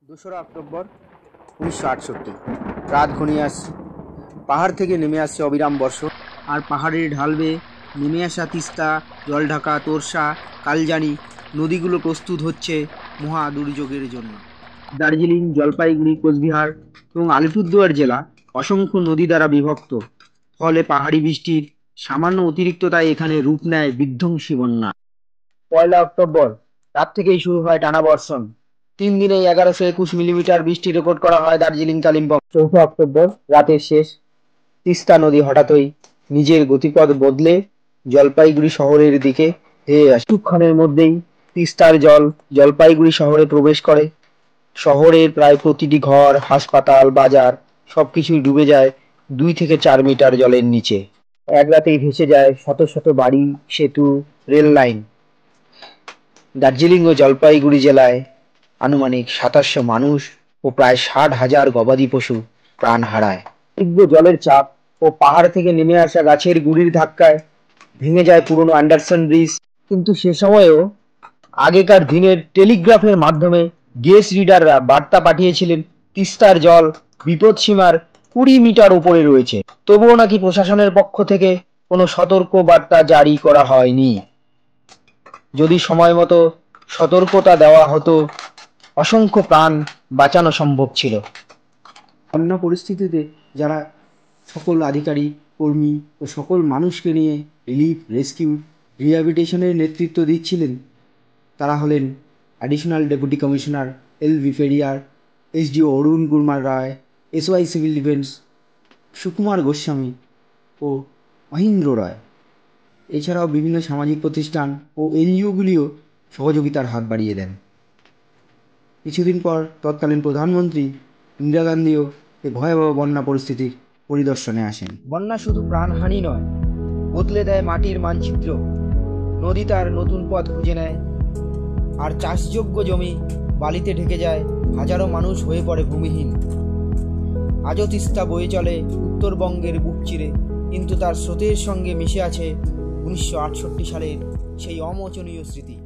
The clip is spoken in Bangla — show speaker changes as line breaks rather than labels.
2রা অক্টোবর 1968 রাত ঘনিয়ে আসছে। পাহাড় থেকে নেমে আসছে অবিরাম বর্ষণ, আর পাহাড়ের ঢাল বেয়ে নেমে আসা তিস্তা, জলঢাকা, তোরসা, কালজানি নদীগুলো প্রস্তুত হচ্ছে মহা দুর্যোগের জন্য। দার্জিলিং, জলপাইগুড়ি, কোচবিহার এবং আলিপুরদুয়ার জেলা অসংখ্য নদী দ্বারা বিভক্ত। ফলে পাহাড়ি বৃষ্টির সামান্য অতিরিক্ততায় এখানে রূপ নেয় বিধ্বংসী বন্যা। 1 অক্টোবর রাত থেকেই শুরু হয় টানা বর্ষণ। 3 দিনে 1121 মিলিমিটার বৃষ্টি রেকর্ড করা হয় দার্জিলিং, কালিম্পং। 4 অক্টোবর রাতের শেষ। তিস্তা নদী হঠাৎই নিজের গতিপথ বদলে জলপাইগুড়ি শহরের দিকে ধেয়ে আসে। কিছুক্ষণের মধ্যেই তিস্তার জল জলপাইগুড়ি শহরে প্রবেশ করে। শহরের প্রায় প্রতিটি ঘর, হাসপাতাল, বাজার সবকিছুই ডুবে যায় 2 থেকে 4 মিটার জলের নিচে। এক রাতেই ভেসে যায় শত শত বাড়ি, সেতু, রেল লাইন। দার্জিলিং ও জলপাইগুড়ি জেলায় আনুমানিক 2700 মানুষ ও প্রায় 60,000 গবাদি পশু প্রাণ হারায়। তীব্র জলের চাপ ও পাহাড় থেকে নেমে আসা গাছের গুঁড়ির ধাক্কায় ভেঙে যায় পুরনো অ্যান্ডারসন ব্রিজ। কিন্তু সে সময়েও আগেকার দিনের টেলিগ্রাফের মাধ্যমে গেস রিডাররা বার্তা পাঠিয়েছিলেন তিস্তার জল বিপদসীমার 20 মিটার উপরে রয়েছে। তবুও নাকি প্রশাসনের পক্ষ থেকে কোনো সতর্ক বার্তা জারি করা হয়নি। যদি সময় মতো সতর্কতা দেওয়া হতো, অসংখ্য প্রাণ বাঁচানো সম্ভব ছিল। অন্য পরিস্থিতিতে যারা সকল আধিকারিক, কর্মী ও সকল মানুষকে নিয়ে রিলিফ, রেস্কিউ, রিহ্যাবিলিটেশনের নেতৃত্ব দিচ্ছিলেন তারা হলেন additional deputy commissioner L V. Periyar, SDO Arun Kumar Roy, SY civil defence Sukumar Goswami ও মহেন্দ্র রায়। এছাড়াও বিভিন্ন সামাজিক প্রতিষ্ঠান ও এনজিওগুলিও সহযোগিতার হাত বাড়িয়ে দেন। কিছুদিন পর তৎকালীন প্রধানমন্ত্রী ইন্দিরা গান্ধীও এই ভয়াবহ বন্যা পরিস্থিতির পরিদর্শনে আসেন। বন্যা শুধু প্রাণহানি নয়, বদলে দেয় মাটির মানচিত্র। নদী তার নতুন পথ খুঁজে নেয়, আর চাষযোগ্য জমি বালিতে ঢেকে যায়। হাজারো মানুষ হয়ে পড়ে ভূমিহীন। আজও তিস্তা বয়ে চলে উত্তরবঙ্গের বুক চিরে, কিন্তু তার স্রোতের সঙ্গে মিশে আছে 1968 সালের সেই অমোচনীয় স্মৃতি।